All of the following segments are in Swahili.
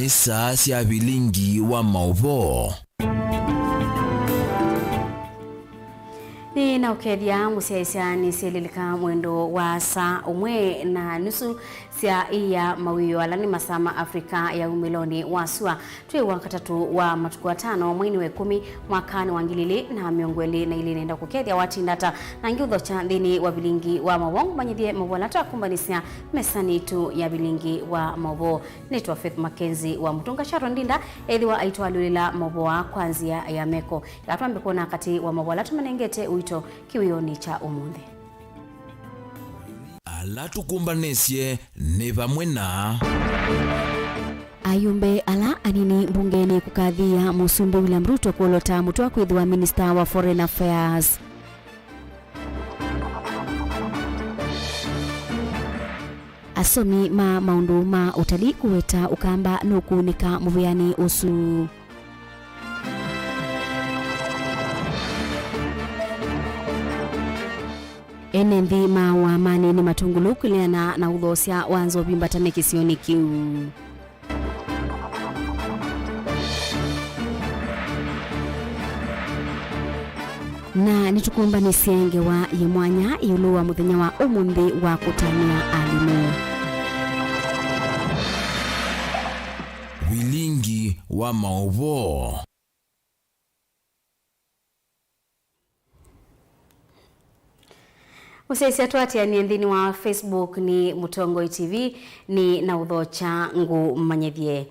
ni saa cia Vilingi wa Mauvoo. Ni na ukedia musiaisia ni sililika mwendo wa saa umwe na nusu sia iya mawio alani masama Afrika ya umiloni wasua tuwe wakatatu wa matuku watano mwini we 10 mwakani wangilili na miongweli na ili nenda kukedia watindata na ngiudho cha ndini wa Vilingi wa Mauvoo manyidie Mauvoo lata kumbanisia mesani tu ya Vilingi wa Mauvoo. Naitwa Faith MAKENZI wa Mutunga Sharon Ndinda edhiwa aitwa lulila Mauvoo kwanzia ya meko yatuambe kuona kati wa Mauvoo lata manengete uito kiwioni cha umundi. Ala tukumbanesie ni vamwe na ayumbe ala anini bungeni kukadhia Musumbi William Ruto kuolota mutua kwithwa Minister wa Foreign Affairs. Asomi maundu ma utalii kuweta ukamba nukunika muviani usu. Enendi wa amani ni matungulu kuliana na udhosia wanzo bimbatane kisioni kiu. Na nitukumba ni sienge wa yemwanya yuluwa muthenya wa umundi wa kutania alimu. Vilingi wa Mauvoo. Usaisi atuati ya niendini wa Facebook ni Mutongoi TV ni na udhocha ngu manyedhie.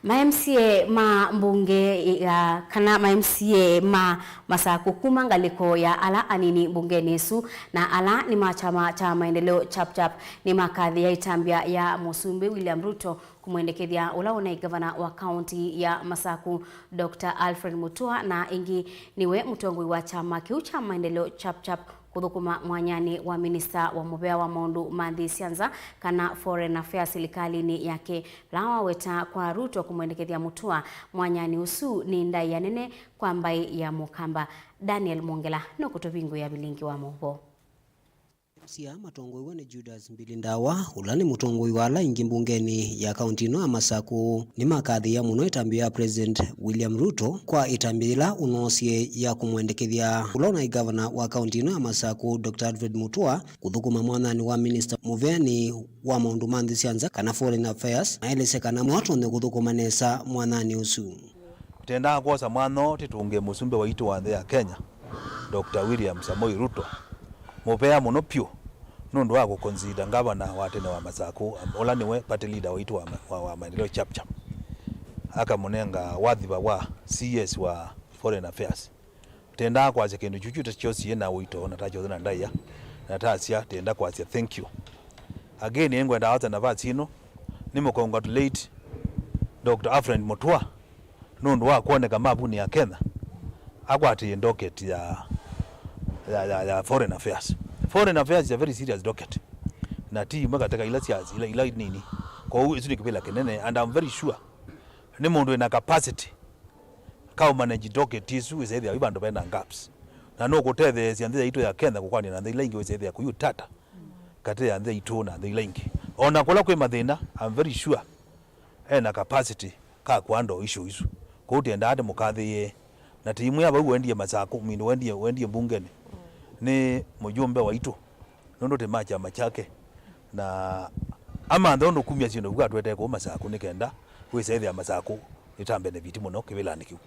MCA ma mbunge ya kana MCA ma masaku kumangaliko ya ala anini bunge nesu na ala ni machama cha maendeleo chap ni makadhi ya itambia ya Musumbi William Ruto kumwendekethia ulaona gavana wa county ya Masaku Dr. Alfred Mutua na ingi niwe mutongoi wa chama kiu cha maendeleo chap kuthukuma mwanyani wa Minister wa Mubea wa Maundu Mandhi Sianza kana Foreign Affairs serikali yake lawa weta kwa Ruto kumwendekethia Mutua mwanyani usu ni ndai ya nene kwa mbai ya Mukamba. Daniel Mongela no kutobingu ya Vilingi wa Mauvoo. Sia matongoi wane Judas Mbilindawa ulani mutongoi wala ingi mbungeni ya kaunti no Masaku ni makadhi ya muno itambia President William Ruto kwa itambila unosie ya kumwendekethia ulona governor wa kaunti no Masaku Dr. Alfred Mutua kuthukuma mwanani wa Minister Muveni wa Maundu Mandhi Sianza kana Foreign Affairs na elesekana mwatu ne kuthukuma nesa mwanani usu tenda kwa mwano titunge Musumbi wa itu wa ya Kenya Dr. William Samoei Ruto Mubea muno pio nundu wa kukonzida ngavana watene wa Masaku ola niwe party leader wa itu wa maendeleo chap aka munenga wadhiba wa CS wa Foreign Affairs tenda kwa kindu chuchu chosi na wito natacho na ndaya natasia tenda kwa thank you again engwenda hata na vatsino nimo congratulate Dr. Alfred Mutua nundu wa kuoneka mabuni ya Kenya akwati docket ya Foreign Affairs. Foreign Affairs is a very serious docket. Na timu kataka ila nini. Kwa hiyo hizo ni kipela kenene and I'm very sure ni mundu ina capacity ka manage docket isu isethe ibando benda gaps. Na no kutethe sianze ito ya Kenya kukwani na ila ingi isethe ku tata. Kate ya ito na ila ingi. Ona kola kwe mathina I'm very sure ena capacity ka kwando issue isu. Kwa hiyo enda ade mukathe na timu ya bau wendie Masaku mindu wendie mbungeni ni mujumbe wa itu nondo te macha machake na ama ndono kumya sino bwa twete ko Masaku nikenda wese ya Masaku itambe ne biti muno kibelani kiu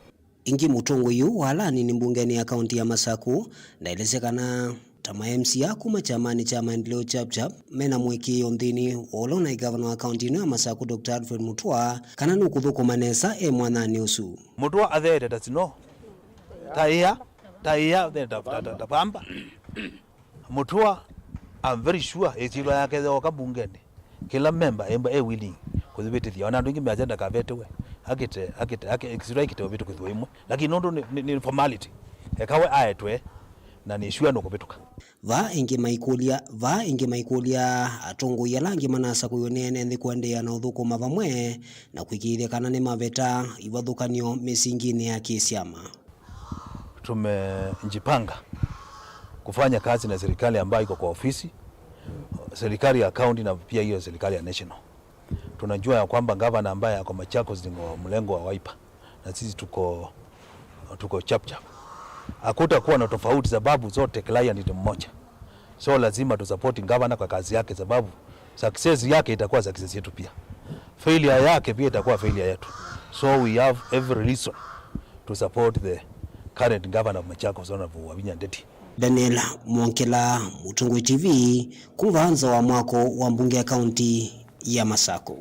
ingi mutongo yu wala ni mbungeni ya kaunti ya Masaku na elesekana tama MCA kuma chamani cha maendeleo chap mena mwiki yondini olona governor wa kaunti no Masaku Dr. Alfred Mutua kana nukuthuko manesa mwanani usu Mutua athere tatino Taiya the pamba Mutua I'm very sure echilo yake za bungeni kila member willing kuzibiti thia ona ndingi meajenda ka vetwe akite extract to vitu kuthwimwe lakini nondo ni formality ekawe aetwe na ni sure no kubituka va ingi maikulia atongo yalangi manasa kuyonene ndi kuendea na uthuko mavamwe na kwikithia kana ni maveta ivathukanio misingini ya kisiama. Tumejipanga kufanya kazi na serikali ambayo iko kwa ofisi, serikali ya county na pia hiyo serikali ya national. tunajua ya kwamba gavana ambaye ako Machakos ni mlengo wa Wiper na sisi tuko chap. Hakutakuwa na tofauti sababu zote client ni mmoja. So lazima tu support gavana kwa kazi yake sababu success yake itakuwa success yetu pia. Failure yake pia itakuwa failure yetu. So we have every reason to support the current governor of Machakos, Honorable Wavinya Ndeti. Daniel Mwonkela, Mutongoi TV, kumvanza wa mwako wa mbunge ya kaunti ya Masako.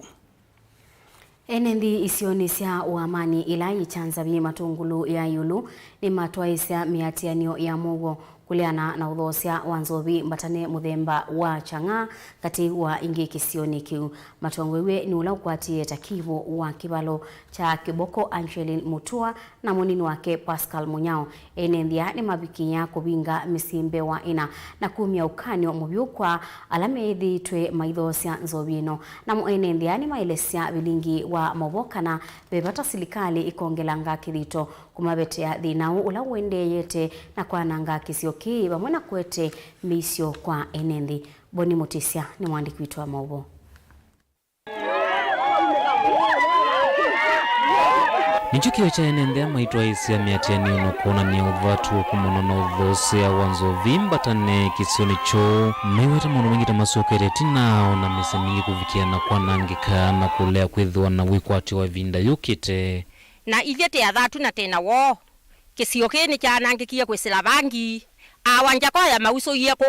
Enendi isionisya wa amani ila ichanza bi matungulu ya yulu ni matwaisya miatianio ya Mauvoo kuliana na uthosya wa nzovi mbatane muthemba wa chang'a kati wa ingi kisioni kiu. Matongwewe ni ula ukwatie takivo wa kibalo cha Kiboko Angeline Mutua na munini wake Pascal Munyao. Enendia ni mabikinya kubinga misimbe wa ina na kumia ukanyo mubiukwa alamethi twe maithosya nzovino. Na muenendia ni mailesya Vilingi wa Mauvoo kana bebata silikali ikongelanga kithito kumabetea dhinau ula uendeyete na kwa nanga kisioki bamwena kwete misio kwa enendi. Boni Mutisya ni mwandiki wetu wa Mauvoo. Nichukio cha enende maitwa isia miatiani unokona ni uvatu kumuno na uthosea wanzovi mbatane kisioni cho meweta mono mingi tamasokere tinao na misa mingi kuvikiana kwa nangika na kulea kwithwa na wikwati wa vinda yukite na ithete ya thatu na tena wo kisioke ni cha nangikia kwesela bangi awanja kwa ya mauso yeko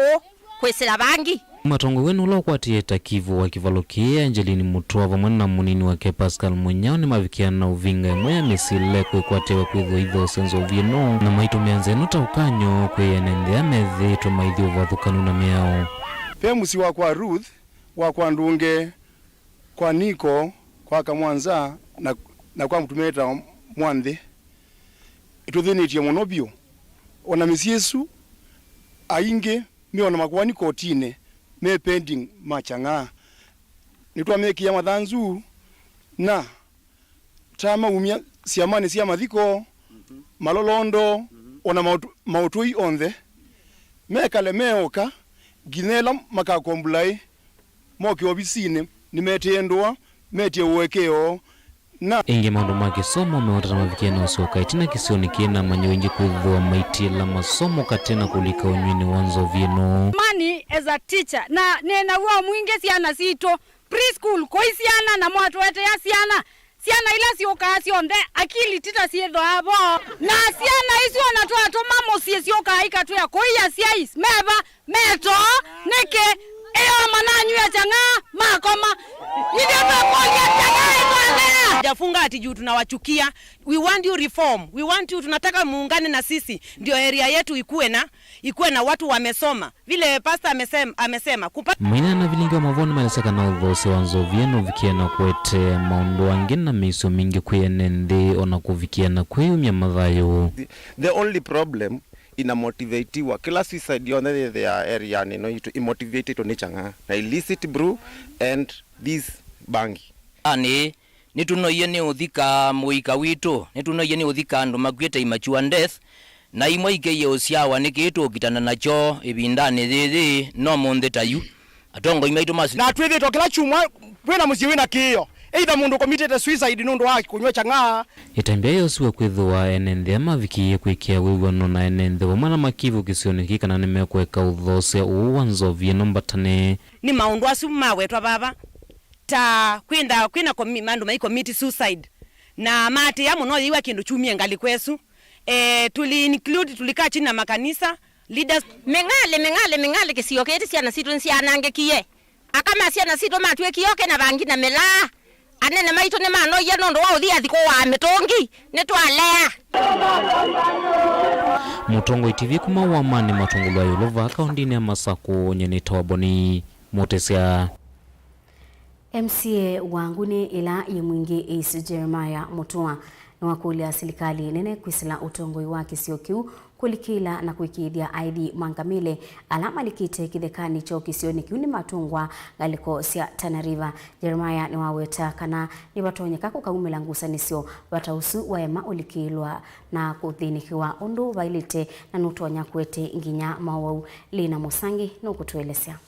kwesela bangi. Matongo wenu ula ukwatie takivu wa kivalokia Angeline Mutua vamwana na munini wake Pascal Munyao ni mavikiana na uvinga mwaya misile kwekwatie wa kwitho idho senzo vino na maito mianze nuta ukanyo kwe enendea methi to maidhi uvathukanu na miao. Pemusi wa kwa Ruth, wa kwa Ndunge, kwa Niko, kwa Kamwanza na kwa mtumeta Mwandhe ituthinitye muno bio ona misiesu ainge miona makwani kotine me pending machang'a nitwa meki ya mathanzu na tama umia siamane sia mathiko malolondo ona mautui onthe mekale meoka ginela makakombulai moki obisine nimetendwa metie uwekeo na inge maundu ma kisomo meotata mavikiana usioka itina kisioni kiena manyo ingi kuithwa maitila masomo katena kulika unywini wanzo vino. Mani as a teacher na nena uwa mwinge siana sito preschool koi siana na mwatu wete ya siana ila sioka sionde akili tita siedo habo na siana isi wanatoa to mamo sioka haika tu ya koi ya siais meba meto neke ewa mananyu ya chang'a makoma jafunga ati juu tunawachukia. We want you reform. We want you, tunataka muungane na sisi ndio area yetu ikuwe na watu wamesoma. Vile pastor amesema Mwina na Vilingi wa Mauvoo malesaka na udhose wanzo vieno vikiana kwete maundu wangine na miso mingi kuyenende ona kuvikiana kweumia madhayo. The only problem ina motivatiwa kila suicide yone the area ni no to motivate to nichanga na illicit brew and this bangi ani nitunoye ni uthika muika witu nitunoye ni uthika andu makwete imachua death na imwe ikeye osiawa nikitu kitana nacho ibindani thithi no munthi tayu atongo imaitu masi na twithitwo kila chumwa kwena musiwe na kiyo either mundu committed suicide nundu wake kunywa chang'a itambia yosiwe kwithwa enende mavikie kwikia wiwano na enende wamana makivu kisioni kikana nimekweka uthose uwanzo vieno mbatane ni maundu asu mawetwa baba ta kwina mandu mai commit suicide na mate ya muno yiwa kindu chumie ngali kwesu tulika chini na makanisa leaders mengale kisioke eti siana situ nsianange kiye akama siana situ matwe kiyoke na bangi na mela anene maito ne mano ya nondo wa uthia thiko wa metongi netwalea. Mutongoi TV kuma wa mani matungulu ayo lova kaundini ya Masako nyeni tawaboni Mutesya. MCA wanguni ila yemwingi is Jeremiah Mutua na wakulia silikali nene kwisila utongoi wa kisiokiu kulikila na kuikidhia ID mangamile alama likite kidhekani cho kisioni kiuni matungwa galiko sia Tana River. Jeremiah ni waweta kana ni watonya kako kaumela ngusanisio watausu waema ulikilwa na kuthinikiwa undu vailite na nutonya kwete nginya Mauvoo Lina Musangi na kutuelesea.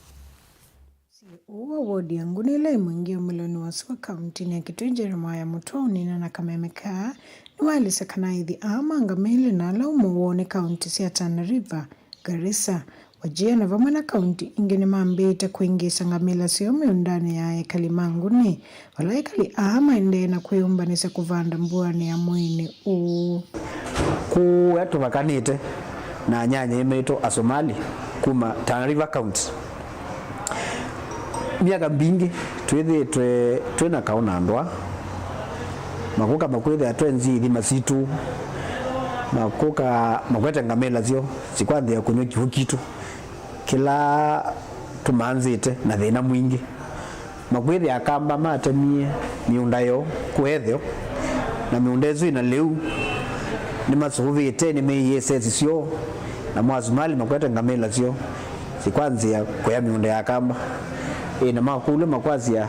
Uwa wodi yangu ni ile mwingi umiloni wasuwa kaunti ni ya kitu Jeremiah Mutoni na nakamemeka ni wali sakana hithi ama angamili na ala umuone kaunti siya Tana River, Garissa, Wajia na vamwana kaunti ingeni maambita kuingisa ngamila siyo miundani ya ekalimangu ni wala ekali ama ende na kuyumba nisa kuvanda mbuani ya mwini ku vakanite na nyanya imeito Asomali kuma Tana River County miaka mbingi twena kaona ndwa makuka makwethe atwenzi ithi masitu makuka makwete ngamela zio sikwanthi ya kunywa kihu kitu kila tumanzite na thina mwingi makwethe akamba matemie miunda yo kwethio na miunda ezo ina leu ni masuvite ni meyesezi sio na mwazumali makwete ngamela zio sikwanthi ya kwa miunda ya kamba na makule makwazia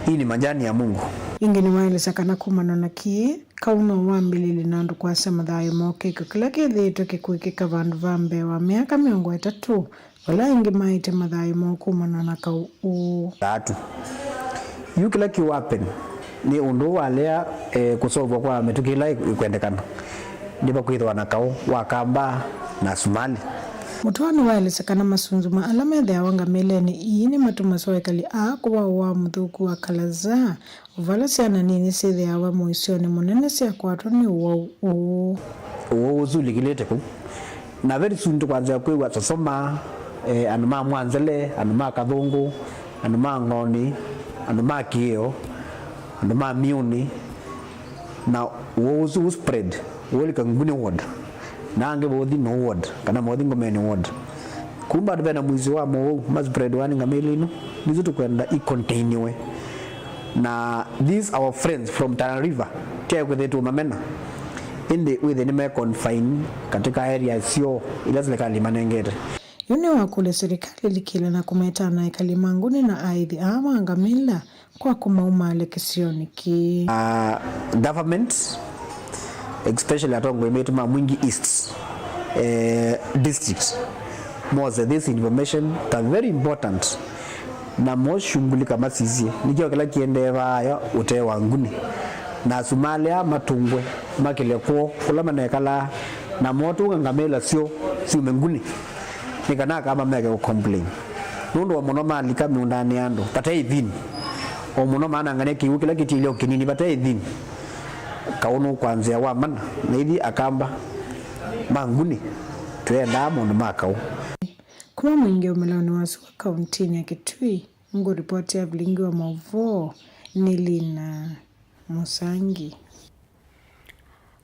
hii ni majani ya Mungu ingeni waile sakana kumano na kie kauna wambilili nandu kwa sema dhayo moke kukila kithito kikuikika vandu vambe wa miaka 3 wala ingi maite madhayo mokumano na kau tatu yu kila kiwapen ni undu walea kusolvwa kwa metukila ikwendekana ndiba kwithwa na kau wakamba na Somali Mutwani waile sakana masunzuma alamedhe ya wanga meleni iini matumasoe kali kuwa wa mdhuku wa kalaza uvala siana nini sithe ya wa muisioni munene siya kwatu ni uwa uzuli kilete ku na very soon tukwanza kwewa sasoma anuma mwanzele anuma kathungu anuma ngoni anuma kiyo anuma miuni na uzu spread uwelika nguni ward nange bothi no ward kana mothi ngomeni ward kumba ndibena mwizi wa Mauvoo mas spread wani ngamelino nizo tukwenda continue na these our friends from Tana River kia kwethetu mamena indi withe nime confine katika area sio ilazileka limanengete yune wakule serikali likila na kumeta na ekalimanguni na aithi ama angamila kwa kumaumale kisioni ki government especially atongo imetuma Mwingi East district moze this information is very important na moshunguli kama sisi nikio kila kiende vaya ute wanguni na Somalia matungwe makile ko kula manekala na moto ngamela sio menguni nikana kama meke ko complain nundo muno mali kama undani ando patai vini o muno maana ngane ki kila kitilio kinini patai vini kaunu kwanzia wa mana na hivi akamba manguni tuenda mundu makau kuma mwingi umeloni wasuwa kauntini ya Kitui ngo ripoti ya Vilingi wa Mauvoo Nilina Musangi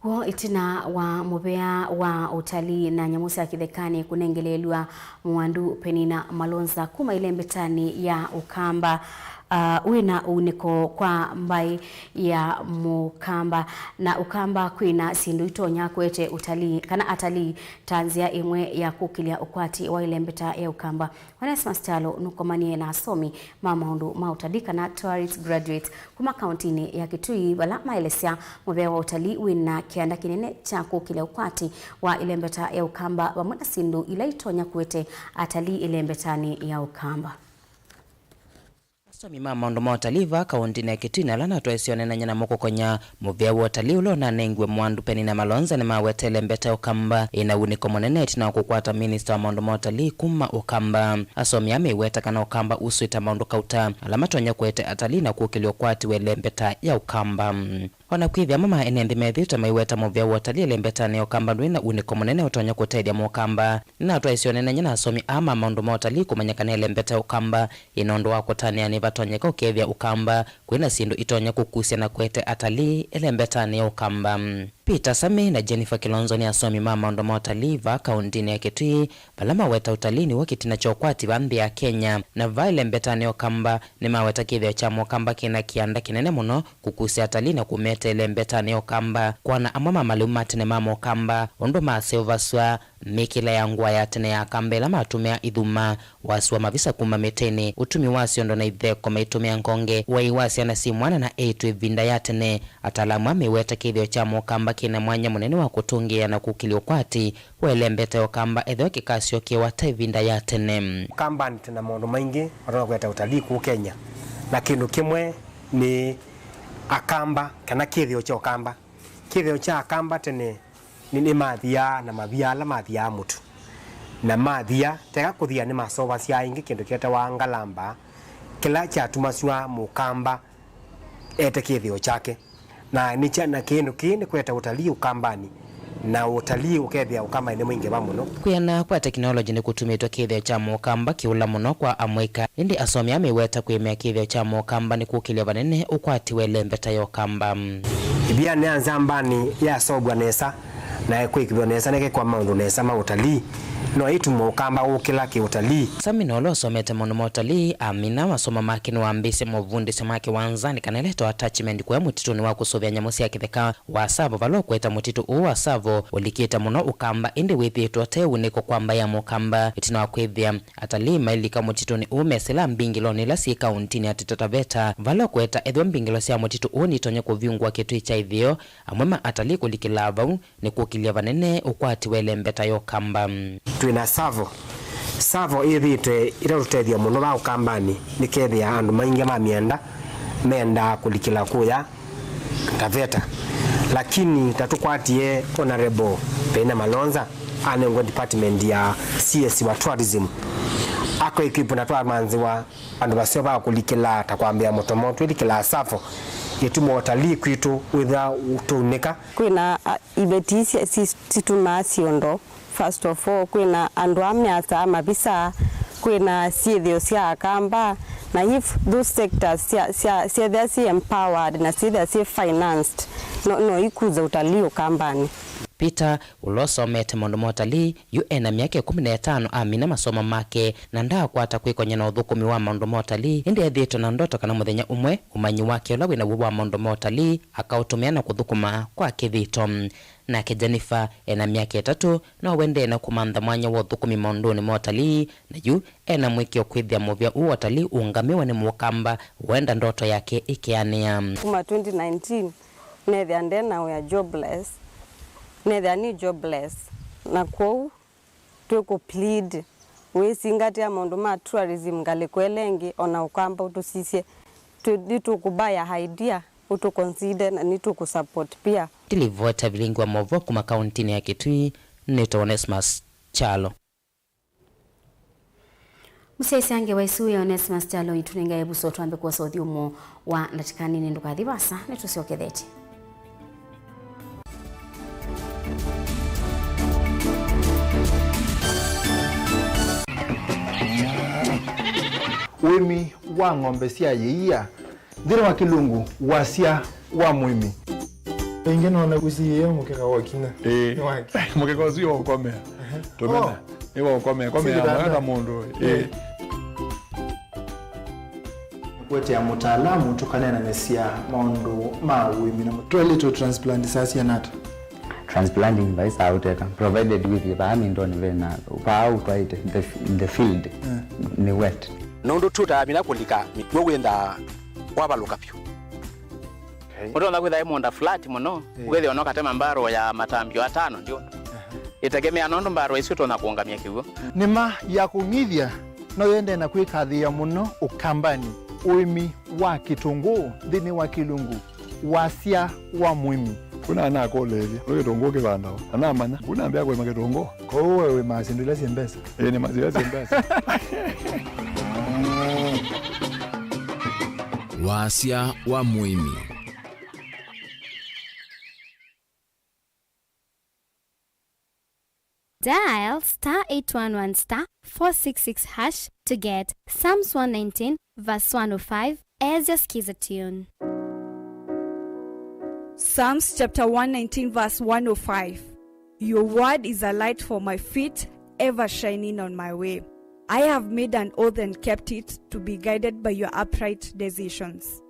Wo itina wa mubea wa utalii na nyamusi ya kithekani kunengelelwa mwandu Penina Malonza kuma ile mbetani ya Ukamba wina uniko kwa mbai ya Mukamba na Ukamba kwina sindu itonya kwete utalii kana atalii tanzia imwe ya kukilia ukwati wa ile mbeta ya Ukamba Wanasema stalo nukomanie na asomi maundu mautadika na tourist graduate kuma kauntini ya Kitui wala maelesia mubea wa utalii wina kianda kinene cha kukilia ukwati wa ile mbeta ya Ukamba wa mwana sindu ila itonya kwete atalii ile mbetani ya Ukamba Somi maundu mautaliva kauntini ya Kitui na lana tuesione na nyana moko konya mubea wa utalii ulo na nengwe mwandu Penina Malonza ni mawetele mbeta Ukamba ina uniko monene itina kukwata minister wa maundu mautalii kuma Ukamba asomi ameweta kana Ukamba usuita maundu kauta alamatonya kwete atalii na kukilio kwati wele mbeta ya Ukamba Ona kwithia mama enendi methita maiweta muvya watalii lembetani ya Ukamba nwina uniko munene utonya kutethia mu Ukamba na atwaisione na nyina asomi ama maundu ma utalii kumanyakana lembeta ya Ukamba inondo wa kutania ni vatonyeka ukethia Ukamba kwina sindu itonya kukusia na kwete atalii lembetani ya Ukamba Peter Sami na Jennifer Kilonzo ni asomi ma maundu ma utalii va kauntini ya Kitui balama weta utalii ni wakitina cha ukwati vambi ya Kenya na vaile mbetani ya Ukamba ni maweta kithia cha Ukamba kina kianda kinene muno kukusia atalii na kumeta ile mbetani ya Ukamba kwana amama malumati ne mama Ukamba ondo maseovaswa mikila ya ngwa ya tene ya Kambela matumia idhuma waswa mavisa kuma meteni utumi wasi ondo na itheko maitumia nkonge waiwasi anasi mwana na eitu vinda ya tene atalamu ameweta kithio cha Ukamba makina mwanya munene wa kutungia na kukili ukwati welembete okamba etho kikasio kiwa taivinda ya tene. Ukamba tena maundu maingi wataka kuleta utalii ku Kenya, na kindu kimwe ni akamba kana kithio cha ukamba. Kithio cha akamba tene ni mathia na maviala mathia mutu na mathia tega kuthia ni masoba cia ingi kindu kieta wa ngalamba kila cha tumaswa mukamba ete kithio chake na ni chana kindu kini kweta utalii ukambani na utalii ukethia ukamba ine mwingi ba muno. Kuyana kwa teknoloji ni kutumitwa kithio cha mukamba kiula muno kwa amwika indi asomi ameweta kuimea kithio cha mukamba ni kukilia banene ukwati welembeta yo kamba. Ibia ne anzambani ya sobwa nesa na kwikibyo nesa neke kwa maundu nesa ma utalii no itu mukamba ukila ki utalii. Saminolo somete mono utalii amina masoma makini wa mbise movundi semake wanzani kaneleto attachment kwa mutituni wa kusovya nyamusi ya kitheka wa savo valo kweta mutitu uwa savo ulikita muno ukamba indi withitwa tewu niko kwamba ya mukamba itina wa kwithia atalii mailika mutituni umesela mbingilo nila si kauntini atitataveta valo kweta edho mbingilo siya mutitu unitonye kuviungwa kitu icha ithio amwema atalii kulikilava ni kukilia vanene ukwati welembeta yo kamba. Tuina savo ithite irarutethia muno ba ukambani nikethia andu maingi ma menda kulikila kuya taveta, lakini tatukwatie honorable Pena Malonza anengo department ya CS wa tourism ako equipe na twa manziwa andu basio ba kulikila takwambia motomoto ilikila savo yetumo utalii kwitu witha utunika kwina ibetisi situma siondo. First of all, kwina andu amyata mabisa kwina sithio cia akamba na if those sectors cia empowered na cia financed no ikuza utalii ukambani. Peter ulosomete mondo motalii UN miaka 15 amina masoma make na ndaa kwata kwikonya na uthukumi wa mondo motalii indi ethito na ndoto kana muthenya umwe umanyi wake ula wina wa mondo motalii akautumia na kuthukuma kwa kithito na Jennifer ena miaka 3 na wende na kumantha mwanya wa uthukumi mondoni motalii na yu ena mwikio kwithia muvya u watalii ungamiwa ni mukamba wenda ndoto yake ikiania. Kuma 2019 nethia ndena we jobless nether ni jobless na kou tuko plead we singati ya mondo ma tourism ngale kwelengi ona ukamba utusisie tu kubaya idea utu consider na nitu kusupport pia. Tilivota Vilingi wa Mauvoo kuma kauntini ya Kitui nito Onesmus Chalo. Musese ange waisuye Onesmus Chalo ituninga ebuso twambe kwa sauti umo wa natikani ninduka dhibasa netusiokethete. Wimi wa ng'ombe cia yeia ndire wa kilungu wasia wa mwimi ingine na kusiye mukeka wa kina mukeka uzio ukome tumena ewa ukome kama mundu kwete ya mutaalamu tukane na mesia maundu ma wimi na toilet transplant sasa nata transplanting by sauteka provided with the amindoni vena pa out right in the field ni wet nondo tuta mina kulika mitwenda kwabaluka pyo Mudo kwitha imonda flat muno gwethe ono katema mbaro ya matambio 5 ndio itegemea nondo mbaro icio tona kuongamia kiugo nima ya kungithia no yende na kwikathia muno ukambani uimi wa kitunguu thini wa kilungu wasia wa mwimi kuna ana kolevya wewe tongo kibanda ana mana kuna ambia kwa maketongo kwa wewe masindula simbesa ni mazira simbesa wasia wa mwimi. Dial *811*466# to get Psalms 119 verse 105 as your skiza tune. Psalms chapter 119 verse 105. Your word is a light for my feet, ever shining on my way. I have made an oath and kept it, to be guided by your upright decisions.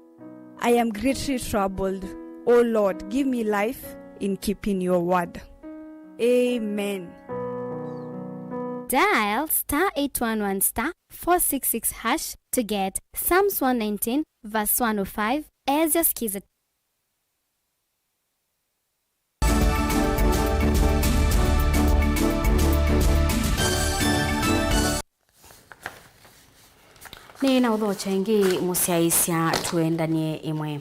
I am greatly troubled. O Lord, give me life in keeping your word. Amen. Dial *811*466# to get Psalms 119 verse 105 as your skiza. Ni na udhocha ingi musiaisya tuendanie imwe.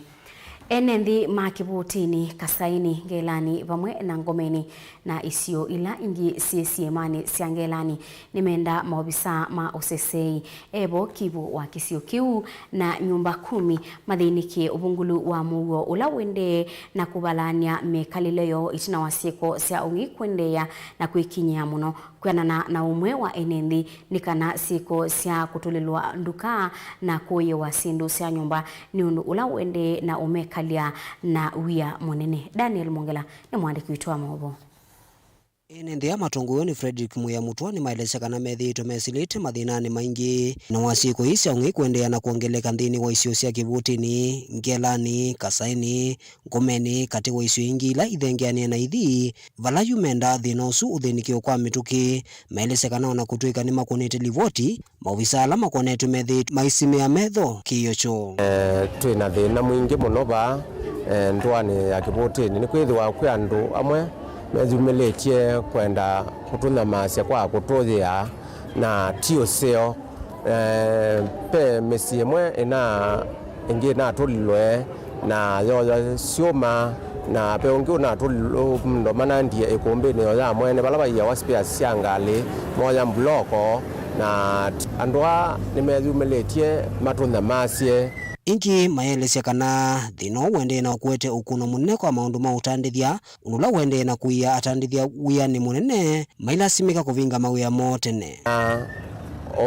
Enendi makibutini kasaini ngelani vamwe na ngomeni na isio ila ingi siesiemani sia ngelani nimenda maobisa ma osesei ebo kibu wa kisio kiu na nyumba 10 madhiniki ubungulu wa Mauvoo ula wende na kubalania mekalileyo itina wasiko sia ungi kwendeya na kuikinyia muno kwenana na umwe wa enendi nikana siko sia kutulilwa nduka na kuye wa sindu sia nyumba ni undu ula wende na umekalia na wia monene. Daniel Mongela ni mwandiki witwa Mauvoo. Enendi ya matongo ni Frederick Muya Mutwa ni maeleza kana methi tomesilite madhinani maingi na wasiko isi ungi kuendea na kuongeleka nthini wa isio sia kibutini ngelani kasaini ngomeni kati wa isio ingi ila ithengeanie na ithi vala yumenda thinosu uthinikio kwa mituki maeleza kana ona kutuika ni makonete livoti maofisa ala makonete methi maisimia metho kiyocho twina thina mwingi muno ba ndwani ya kibutini ni kwithwa kwa andu amwe mezumeletie kwenda kutunza masia kwa kutothia na tio seo pe mesiemwe ina ingi na tulilwe na yoyo sioma na pe ungi na tulilo ndo manandie ikumbini yoya mwene balaba ya waspia siangali moya mbloko na andwa nimezumeletie matunza masie ingi maelesya kana thino wende na kuete ukuno munene kwa maundu ma utandithia unula wende na kuia atandithia wia ni munene mailasimika kuvinga mawia motene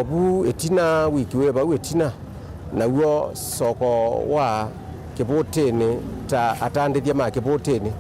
obu etina wikiwe ba wetina na uo soko wa kibutini ta atandithia ma kibutini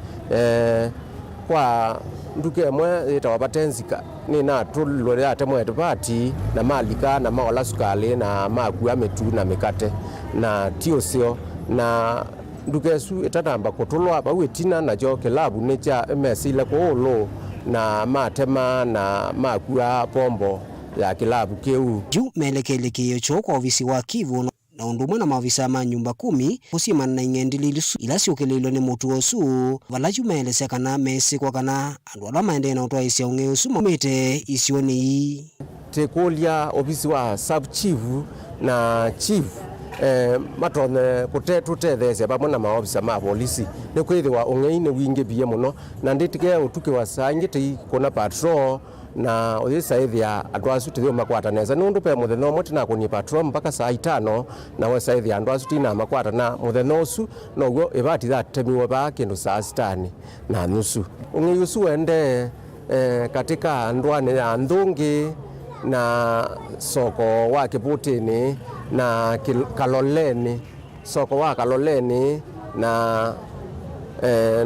kwa nduke mwe ita wabatenzika ni na tulore atemwe tupati na malika na maola sukali na makuya metu na mikate na tiosio na ndukesu itatamba kutulwa ba wetina na jo kilabu ne cha mesile ko lo na matema na makuya pombo ya kilabu keu juu melekele kiyocho kwa ofisi wa Kivu na undumwe na maafisa ma nyumba 10 kusima na ingendilisu ila siokelelo ni mutu osu valaju maelesya kana mesi kwa kana andu ala maende na utwa isia unge osu mamete isioni tekolia ofisi wa sub chief na chief matone tutethesya pamwe na maofisa ma polisi ni kwithwa ungeine wingi bie muno na nditike utuke wa sangite kuna patrol na oyesa ithia andu acu tithio makwataneza nundu pe muthenya umwe tina kunyia patrol mpaka saa 5 na wesa ithia andu acu tina makwatana muthenya ucu no guo ibati thatemiwa ba kindu saa 6 na nusu ungi ucu wende katika ndwani ya ndungi na soko wa kibutini na kaloleni soko wa kaloleni na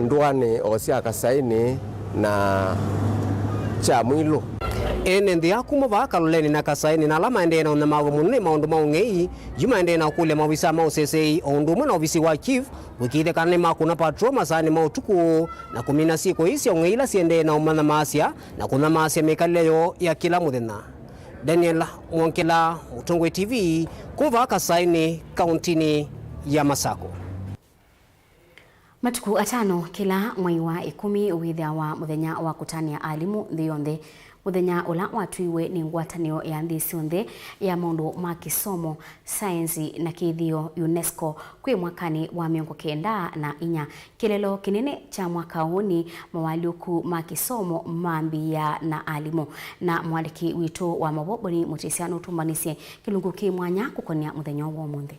ndwani osia kasaini na cha mwilo enendi akumo ba kaloleni na kasaini na lama ende na mago munne maundu maungei juma ende na kule mawisa mausesei ondu mwana ofisi wa chief wikide kanne makuna patrol masani mautuku na kumina siko isi ongeila siende na umana masia na kuna masia mekaleyo ya kila muthenya. Daniel Mongela, Utongwe TV, kuva kasaini kauntini ya Masako. Matuku 5 kila mwai wa 10 withia wa muthenya wa kutania alimu nthi yonthe muthenya ula watuiwe ni ngwatanio ya nthi cionthe ya maundu ma kisomo science na kithio UNESCO kwi mwakani wa 1994 kilelo kinene cha mwaka huu mawaliuku ma kisomo mambia na alimu na mwandiki witu wa Mauvoo ni mutisiano tumbanisye kilungu ki mwanya kukonia muthenya wa umuthi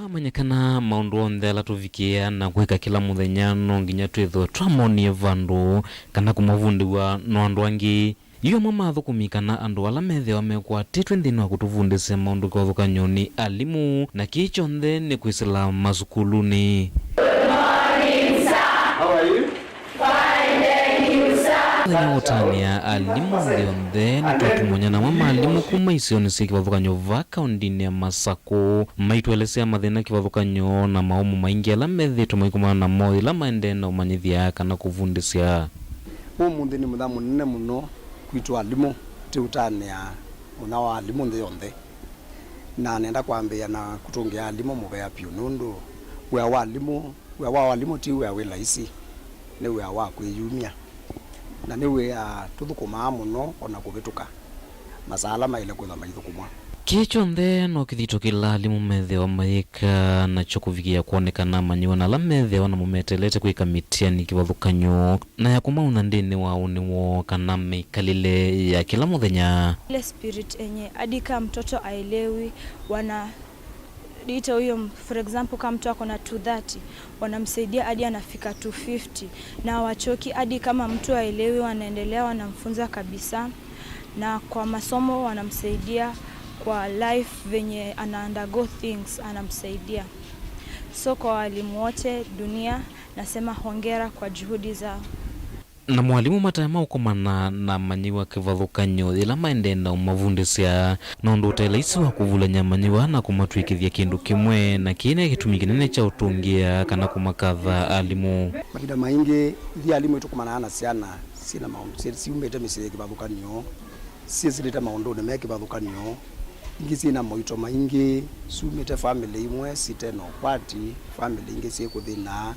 wamanyikana maundu onthe ala tuvikia na gwika kila muthenyano nginya twithwe twamonie vandu kana kumavundiwa no andu angi iyo mamathukumikana andu ala methewa mekwatitwe nthini wa kutuvundisya maundu kwathukanyo ni alimu na kiichonthe ni kwisila masukuluni. Muthenya utania alimu thionthe ni twatumonyana mwa alimu kuma isioni cia kivathukanyo va kaundini ya Masako maitwelesea mathina kivathukanyo na maumu maingi ala methitwe maikumana na mo ila maende na umanyithia kana kuvundisya. Umuthi ni mutha munene muno kwitu alimu tiutania muna wa alimu thionthe na nenda kwambia na kutungia alimu muvea piu nundu wea wa alimu ti wea wila isi ni wea wa kwiyumia na niwe tuthukuma muno ona kuvituka masala maile kwitha maithukumwa Kicho nthe no kithito kila alimu methe wa mayika na chokuvikia kuonekana manyiwa na la methe wana mumetelete kwika mitiani kivathukanyo na ya kumauna ndini wao niwo kana meikalile ya kila muthenya. Ile spirit enye adika mtoto aelewi wana dito huyo, for example kama mtu ako na 230 wanamsaidia hadi anafika 250 na wachoki hadi kama mtu aelewi wanaendelea wanamfunza kabisa, na kwa masomo wanamsaidia kwa life venye ana undergo things anamsaidia. So kwa walimu wote dunia nasema hongera kwa juhudi zao. Na mwalimu matayama ukomana na manyiwa kivathukanyo ila maendenda umavundisya nondo utelaisi wa kuvulanya manyiwa na kumatwikithia kindu kimwe na kine gitumi kinene cha utungia kana kumakatha alimu. Makida maingi ithi alimu itukumana na ciana sina maundu siumete misiri kivathukanyo siesirita maundu ne kivathukanyo ingi sina moito maingi sumete family imwe siteno kwati family ingi siekuthina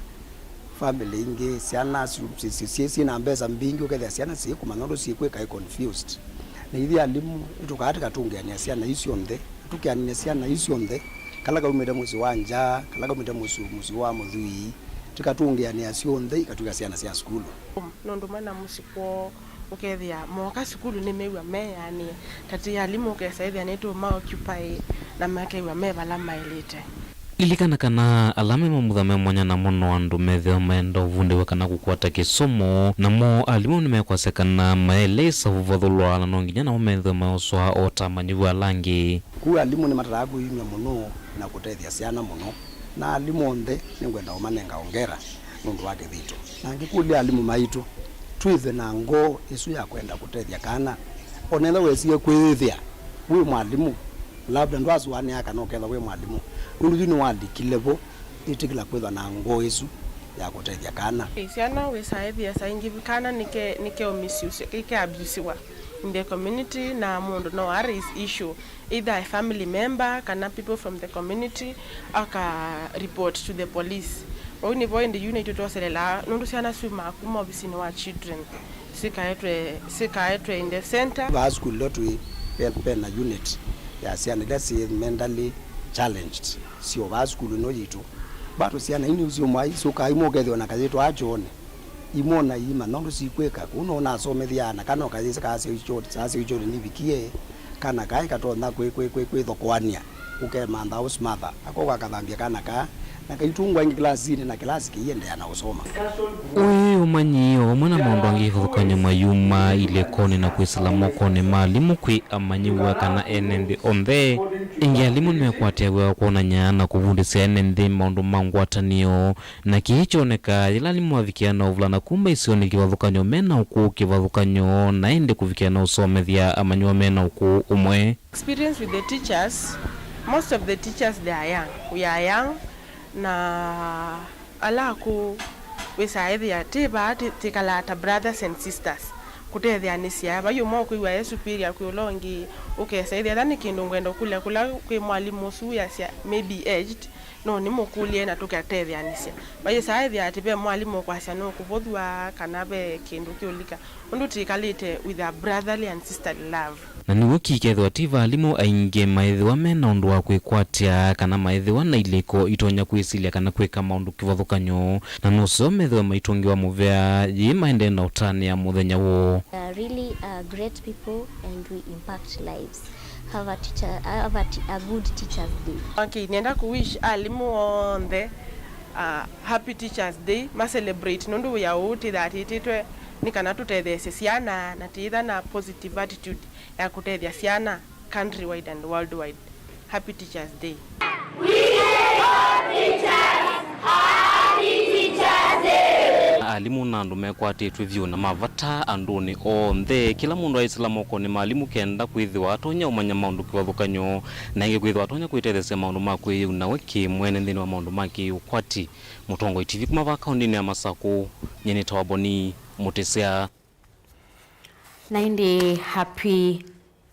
family ingi ciana sina mbeza mbingi ukethia ciana siekumanoro siekweka confused na ithi alimu itukati katungiania ciana icio nthe tukiania ciana icio nthe kala kaumete musi wa nja kala kaumete musi wa muthui tukatungiania cio nthe ikatuka ciana cia skulu nondo mana musiko ukethia moka skulu ni mewa me yani tati alimu ukesaidia netu ma occupy na makewa me bala mailite lilikana kana alame mamuthame mwanya na mono andu methe maenda uvundiwe kana kukwata kisomo na mo alimu nimekwasekana maelesa uvathulwa na nonginya na methe maoswa otamanyiwa langi ku alimu ni mataragu yimya muno na kutethia ciana muno na alimu onthe ningwenda umanenga ongera nundu wake thito na ngikulia alimu maitu twithe na ngo isu ya kwenda kutethia kana onela wesie kwithia wi mwalimu labda ndwazu wane aka no ketha wi mwalimu undu ni wandikilebo itikila kwitha na ngo isu ya kutethia kana ciana we saithia saingi kana nike misuse kike abusiwa in the community na mundu no are is issue either a family member kana people from the community aka report to the police Oni void the unit to Selela, no Luciana Swima, kuma obviously no children. Psychiatry in the center. School lot we pen a unit. Yes, and let's say mentally challenged. Si over school no yitu. But we see an inusium why so kaimo get on a caseto ajon. Imona ima no si kweka. Uno na so mediana kano kazisa kasi short as you join Nibikie. Kana kai katona kwe the Kwania. Uke manda house mother. Akoka kadambia kana ka. Na kaitungwa ingi klasini na klasi kiende anaosoma. Uwe umanyiyo mwana maundu angikuthukanyo mayuma ile kone na kwisalamo kone malimu kwi amanyiwa kana enende onthe ingi alimu nimekwatia gwa kuonanya na kuvundisya enende maundu mangwatanio na kihichoneka ila alimu wavikiana uvulana kumba isioni kivathukanyo mena uku kivathukanyo na ende kuvikiana usomethia amanyiwa mena uku umwe. Experience with the teachers, most of the teachers they are young. We are young. Na alaku wesaithia tiba tikalata brothers and sisters kutethia nisia ba yumo kwiwa superior kwilongi ukesaithia thani kindu ngwenda kula kwi mwalimu suya cia maybe aged no ni mukulie na tukatethia nisia ba yesaithia tibe mwalimu kwasya no kuvuthwa kana be kindu kiulika undu tikalite with a brotherly and sisterly love. Na niwo kikethwa tiva alimu ainge maithiwa mena undu wa kwikwatia kana maithiwa na iliko itonya kwisilia kana kwika maundu kivathukanyo na nuso methiwa maitungiwa muvea yi maende na utani ya muthenya wo. Really great people and we impact lives. Have a good teacher's day. Okay, nenda kuwish alimu on the happy teacher's day. Ma celebrate nundu ya uti that ititwe nikana tutethese ciana na titha na positive attitude ya kutethia ciana countrywide and worldwide. Happy Teachers Day. We are teachers. Happy Teachers Day. Alimu na andu mekwatitwe vyu na mavata anduni onthe kila mundu aisila moko ni malimu kenda kwithiwa atonya umanya maundu kivathukanyo na ingi kwithiwa atonya kwitethesya maundu makwi nawe kimwene nthini wa maundu maki ukwati. Mutongo TV kuma va kaunti ya Masaku nyeni tawaboni mutesea na indi happy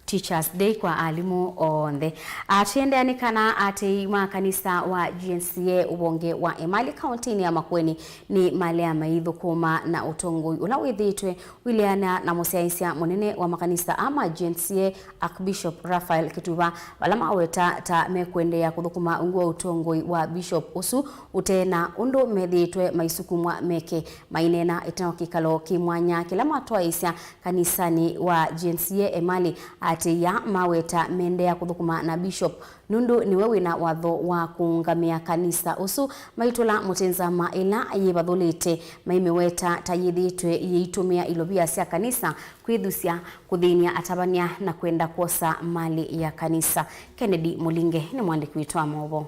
Teachers Day kwa alimu onthe. Atiendeanikana ati makanisa wa GNCA ubonge wa Emali County ya Makueni ni malea maitho kuma na utongoi ula withitwe wiliana na musiaisia munene wa makanisa ama GNCA Archbishop Raphael Kituva walama aweta ta mekwendea kuthukuma ungua utongoi wa Bishop usu utena undu methitwe maisukumwa meke mainena itanokikalo kimwanya kila matwaisya kanisani wa GNCA Emali ati ya maweta mendea kuthukuma na Bishop nundu niwe wina watho wa kuungamia kanisa usu maitula mutenzama ila yibathulite maimeweta tayithitwe yiitumia ilobia cia kanisa kwithusya kuthinia atabania na kwenda kosa mali ya kanisa. Kennedy Mulinge ni mwandiki wetu wa Mauvoo.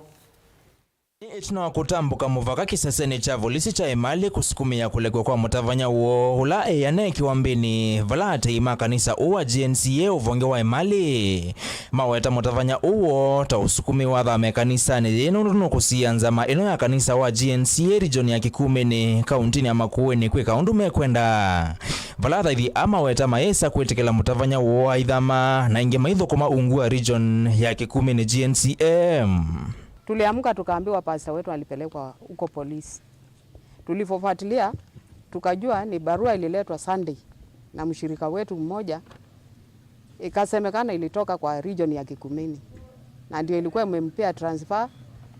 Itino kutambuka muvaka kisaseni cha volisi cha Emali kusukumia kulegwa kwa mutavanya uo hula eyane kiwambini valate ima kanisa uwa GNCA uvonge wa Emali maweta mutavanya uo ta usukumi wa dhame kanisa ni yenu nukusianza maeno ya kanisa wa GNCA region ya Kikumeni kauntini ya Makueni kwe kaundu mekwenda valata hivi ama weta maesa kuetekela mutavanya uo aidhama na inge maidho kuma ungua region ya Kikumeni GNCA. Tuliamka tukaambiwa pastor wetu alipelekwa huko polisi. Tulipofuatilia tukajua ni barua ililetwa Sunday na mshirika wetu mmoja, ikasemekana ilitoka kwa region ya Kikumeni na ndio ilikuwa imempea transfer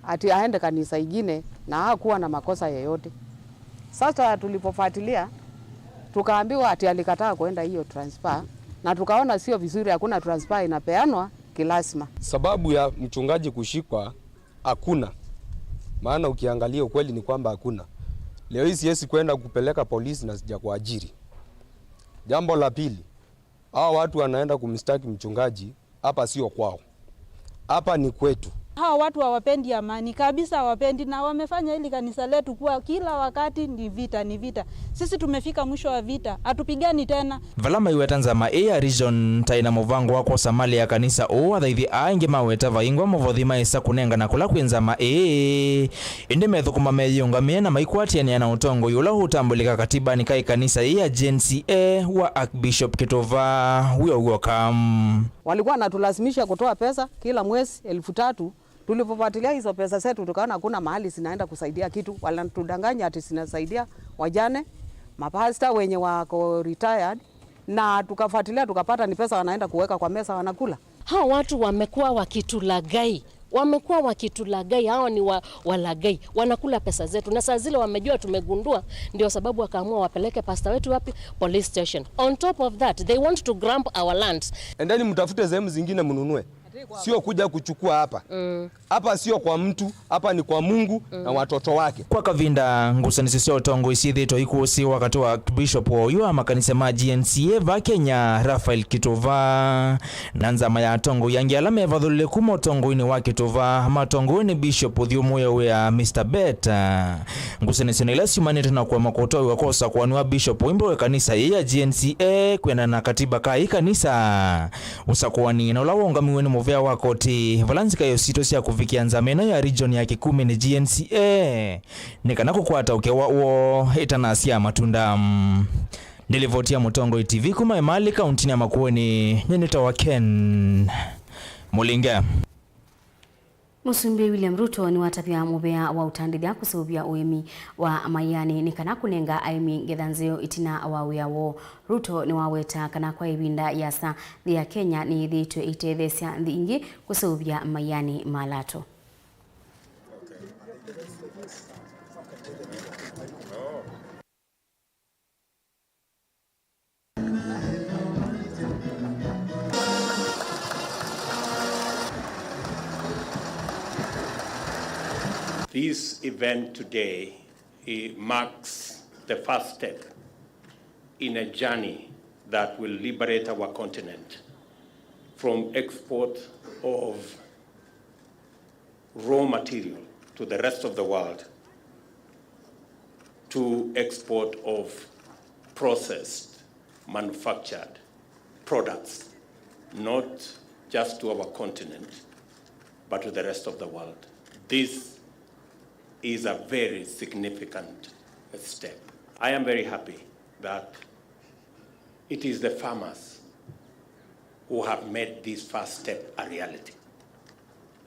ati aende kanisa ingine na hakuwa na makosa yoyote. Sasa tulipofuatilia tukaambiwa ati alikataa kuenda hiyo transfer na tukaona sio vizuri, hakuna transfer inapeanwa kilasima. Sababu ya mchungaji kushikwa hakuna. Maana ukiangalia ukweli ni kwamba hakuna. Leo hii siwezi kwenda kupeleka polisi na sija kuajiri. Jambo la pili, hao watu wanaenda kumstaki mchungaji, hapa sio kwao. Hapa ni kwetu. Hawa watu hawapendi amani kabisa, hawapendi, na wamefanya hili kanisa letu kuwa kila wakati ni vita, ni vita. Sisi tumefika mwisho wa vita, hatupigani tena. Valama iwetanza maea region taina movango wako samali ya kanisa owa dhaithi ainge maweta vaingwa movodhima isa kunenga na kula kwenza indi methukuma meyungamia na maikwati ya na utongo yula hutambulika katiba ni kai kanisa ya GNCA wa Archbishop Kituva uokam. Walikuwa wanatulazimisha kutoa pesa kila mwezi 3,000. Tulipofuatilia hizo pesa zetu tukaona hakuna mahali zinaenda kusaidia kitu, wanatudanganya ati zinasaidia wajane, mapasta wenye wako retired, na tukafuatilia tukapata ni pesa wanaenda kuweka kwa mesa wanakula. Hao watu wamekuwa wakitulagai. Hao ni walagai, wanakula pesa zetu, na saa zile wamejua tumegundua, ndio sababu wakaamua wapeleke pastor wetu wapi? Police station. On top of that, they want to grab our lands. Endeni mtafute sehemu zingine mnunue. Sio kuja kuchukua hapa. Hapa sio kwa mtu, hapa ni kwa Mungu na watoto wake. Kwa kavinda ngusani sio tongo isithito ikusi wakati wa Bishop wa makanisa ma GNCA va Kenya Raphael Kituva nanza maya tongo yangi alame vathulile kuma tongo ini wa Kituva matongo ni Bishop thiumoya wa Mr. Beta ngusani sinela simanete na kwa makoto wa kosa kwa ni Bishop wimbo wa kanisa ya GNCA kwenda na katiba kai kanisa usakwani na ulawongamiwe ni movea wakoti valanzika yosito sia kufikia nzamena ya region ya Kikumeni GNCA nikanako kwata ukewa uo itanasia matunda. Nilivotia Mutongo TV kuma Emali kauntini ya Makueni nyenita wa Ken Mulinge. Musumbi William Ruto ni watapia mubea wa utandithia kusubia uemi wa mayani ni kana kunenga aimi gethanzio itina wa wiawo. Ruto ni waweta kana kwa ibinda yasa ya Kenya ni ithitwe itethesya nthi ingi kusubia mayani malato. This event today marks the first step in a journey that will liberate our continent from export of raw material to the rest of the world to export of processed, manufactured products, not just to our continent, but to the rest of the world. This is a very significant step. I am very happy that it is the farmers who have made this first step a reality.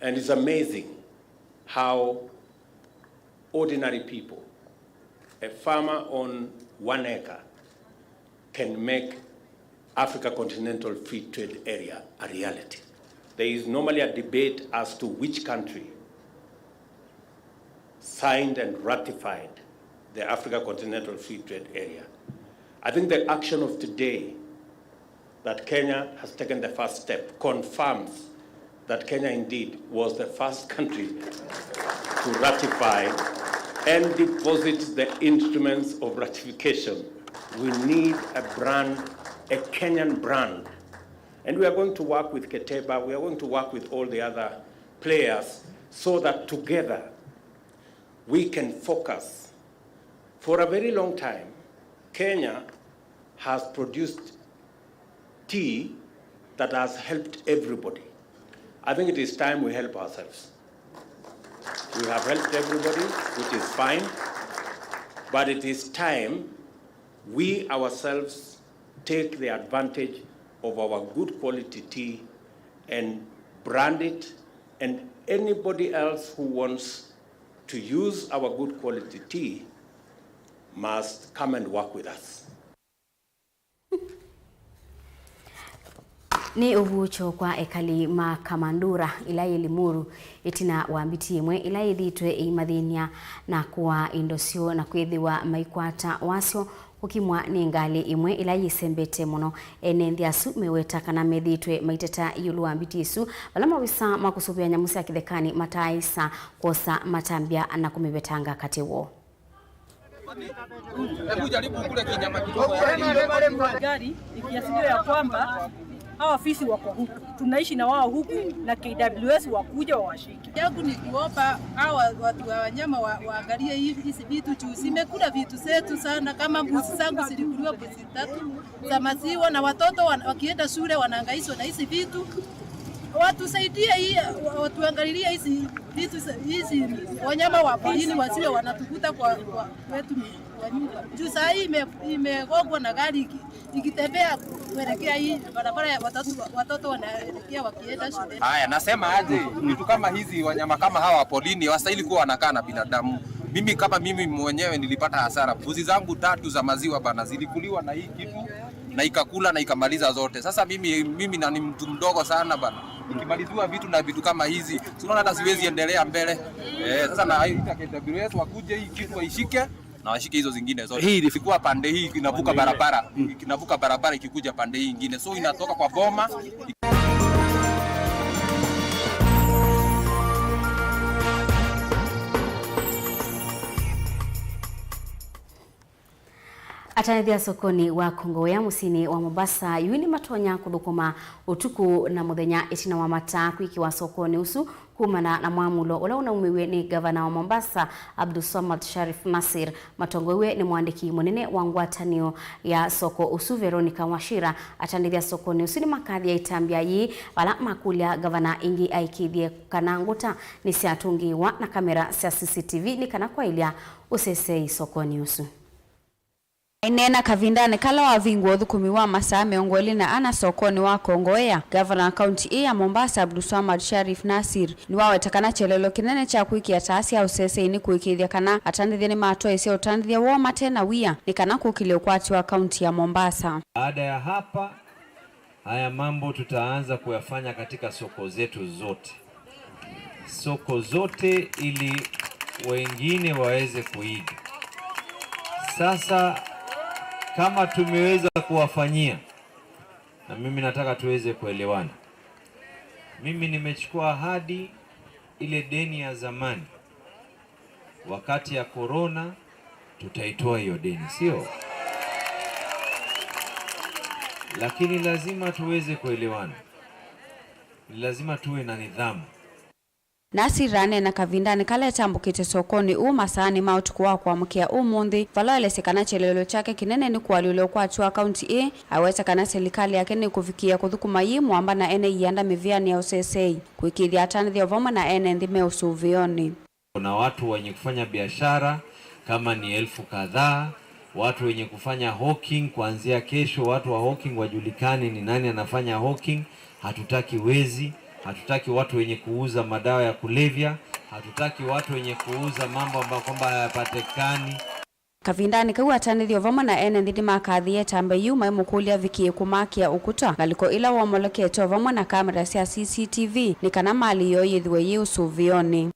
And it's amazing how ordinary people, a farmer on 1 acre, can make Africa Continental Free Trade Area a reality. There is normally a debate as to which country signed and ratified the Africa Continental Free Trade Area. I think the action of today that Kenya has taken the first step confirms that Kenya indeed was the first country to ratify and deposit the instruments of ratification. We need a brand, a Kenyan brand. And we are going to work with Keteba, we are going to work with all the other players so that together we can focus. For a very long time, Kenya has produced tea that has helped everybody. I think it is time we help ourselves. We have helped everybody, which is fine, but it is time we ourselves take the advantage of our good quality tea and brand it, and anybody else who wants to use our good quality tea must come and work with us. Ni uvucho kwa ekali makamandura ilayi limuru itina wambiti imwe ilayi dhitwe imadhinia na kuwa indosio na kwethiwa maikwata wasio ukimwa ni ngali imwe ilayi isembete muno enendhiasu meweta kana methitwe maiteta yulu wambiti isu balama wisa makusubia nyamusi ya kithekani mataisa kosa matambia na kumibetanga katiwo. Gari ikiashiria ya kwamba hawa fisi wako huku, tunaishi na wao huku, na KWS wakuja wawashike. Yangu ni kuomba hawa watu wa wanyama waangalie hizi vitu juu zimekula vitu zetu sana. Kama mbuzi zangu zilikuliwa mbuzi 3 za maziwa, na watoto wakienda shule wanahangaishwa na hizi vitu. Watusaidie hii, watuangalie hizi vitu, hizi wanyama wa porini wasiwe wanatukuta kwa wetu wa nyumba. Juu saa hii imegongwa na gari ikitembea kuelekea hii barabara ya watoto wanaelekea wakienda shule. Haya, nasema aje vitu kama hizi, wanyama kama hawa polini wastahili kuwa wanakaa na binadamu. Mimi mwenyewe nilipata hasara. Mbuzi zangu 3 za maziwa bana zilikuliwa na hii kitu na ikakula na ikamaliza zote. Sasa mimi na ni mtu mdogo sana bana. Nikimaliziwa vitu na vitu kama hizi, unaona hata siwezi endelea mbele. Sasa na ita KWS wakuje hii kitu waishike na washike hizo zingine zote. Hii ilikuwa pande hii inavuka barabara. Inavuka barabara ikikuja pande hii nyingine. So inatoka kwa boma. Atanethia sokoni wa Kongoya musini wa Mombasa yuini matonya kuthukuma utuku na muthenya itina wa mata kwikiwa sokoni usu kumana na mwamulo ula unaumiwe ni gavana wa Mombasa Abdulswamad Sharif Nassir. Matongoiwe ni mwandiki munene wa ngwatanio ya soko usu Veronica Washira. Atanethia sokoni usu ni makathi ya itambia yi wala makulia gavana ingi aikithie kana nguta ni siatungiwa na kamera cia CCTV ni kana kwa ilia usesei sokoni usu. Inena kavindane kala wa vingu thukumi wa masaa miongoli na ana sokoni wa Kongoya. Governor County ya Mombasa Abdulswamad Sharif Nassir ni wawetakana chelelo kinene cha kuikia taasi ya usese ini kuikithia kana atandithia ni matoa isi utandithia woma tena wia ni kana kukile ukwati wa County ya Mombasa. Baada ya hapa, haya mambo tutaanza kuyafanya katika soko zetu zote. Soko zote ili wengine waweze kuiga. Sasa kama tumeweza kuwafanyia, na mimi nataka tuweze kuelewana. Mimi nimechukua ahadi ile deni ya zamani. Wakati ya corona tutaitoa hiyo deni, sio? Lakini lazima tuweze kuelewana. Lazima tuwe na nidhamu. Nasirane na kavindane kala tambukite sokoni masani mautukuwa kwa mkia umundi valale sekana chelelo chake kinene ni kualule kwa chua County aweza kana serikali yake ni kufikia kuthukuma yi mwamba na ene yanda miviani ya usesei kuikithia atani voma na ene ndime usuvioni. Kuna watu wenye kufanya biashara kama ni 1000 kadhaa watu wenye kufanya hawking kuanzia kesho, watu wa hawking wajulikane ni nani anafanya hawking. Hatutaki wezi, hatutaki watu wenye kuuza madawa ya kulevya, hatutaki watu wenye kuuza mambo ambayo kwamba hayapatikani. Kavindani kau atanithio vamwe na ene nthini makathie tambe yu mai mukulia vikie kumakia ukuta ngaliko ila wamoloketo vamwe na kamera cia CCTV ni kana mali yo yithwe yi usuvioni.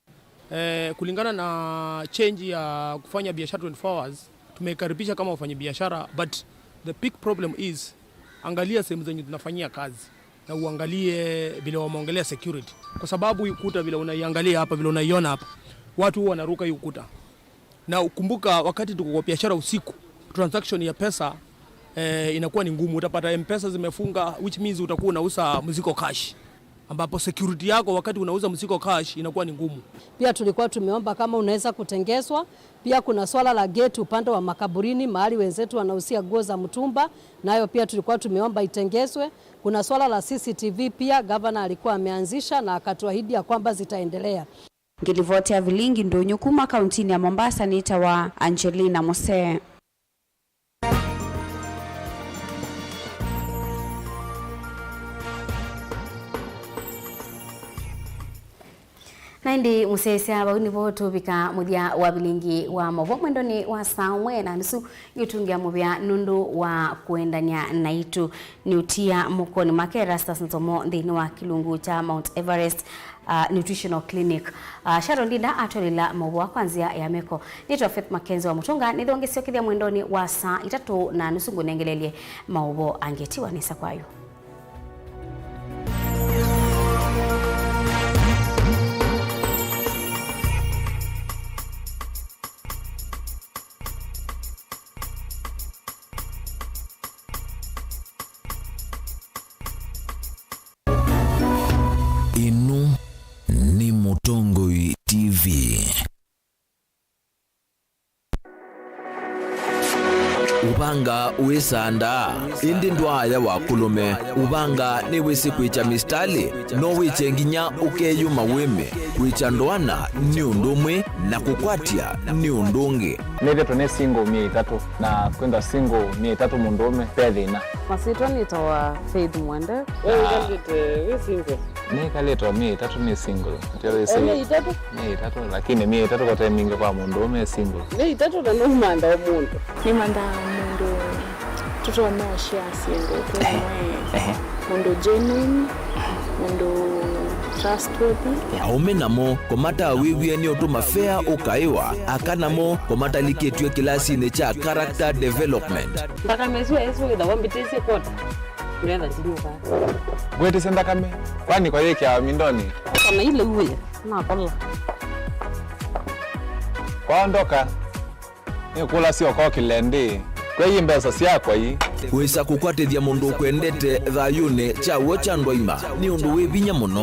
Kulingana na change ya kufanya biashara 24 hours tumekaribisha kama wafanya biashara, but the big problem is angalia sehemu zenye tunafanyia kazi na uangalie vile wameongelea security, kwa sababu ukuta vile unaiangalia hapa vile unaiona hapa watu wanaruka ukuta. Na ukumbuka wakati tuko kwa biashara usiku, transaction ya pesa inakuwa ni ngumu. Utapata M-Pesa zimefunga, which means utakuwa unauza mzigo cash, ambapo security yako wakati unauza mzigo cash inakuwa ni ngumu. Pia tulikuwa tumeomba kama unaweza kutengezwa. Pia kuna swala la gate upande wa makaburini mahali wenzetu wanausia nguo za mtumba, nayo pia tulikuwa tumeomba itengezwe. Kuna swala la CCTV pia governor alikuwa ameanzisha na akatuahidi ya kwamba zitaendelea. Ngilivotea Vilingi ndonyo kuma kauntini ya Mombasa nita wa Angelina Mose. Naindi musese aba univo tubika mudia wa Vilingi wa Mauvoo mwendoni wa sawe na nusu yutungia mubia nundu wa kuendania naitu niutia mukoni make Rastas Ntomo ndini wa kilungu cha Mount Everest Nutritional Clinic. Sharon Dinda atolila Mauvoo kwanzia ya meko. Nitwa Faith MAKENZI wa Mutunga nithongesio kithia mwendoni wa saa 3 na nusu ngunengelelie Mauvoo angetiwa nisa kwayo. Inu ni Mutongoi TV. Ubanga uisanda indi ndwaya wa kulume ubanga ni wisi kwicha mistali no wichenginya ukeyuma weme kwicha ndwana ni undumwe na kukwatia ni undungi neve tone single 300 na kwenda single 300 mundume pedina Masito nitawa Faith Mwende. Wewe single ni kaleto 300 ni single tele single 300 lakini 300 kwa time mingi kwa mundume single 300 na no manda wa mundu ni manda mundu tuto na share single tumwe mundu genuine mundu trustworthy aumenamo komata wiwie ni otuma fair ukaiwa akanamo komata liketwe kilasi ne cha character development mpaka mezu ezo ida wambitese kota nenda tinuka gwete senda kame kwani kwa yeke ya mindoni kama ile uwe na kola kwaondoka ni kula sio kwa kilende kwa hii mbesa siakwa hii wisa kukwatithia mundu kwendete thayune cha wocha ndwaima ni undu wibinya muno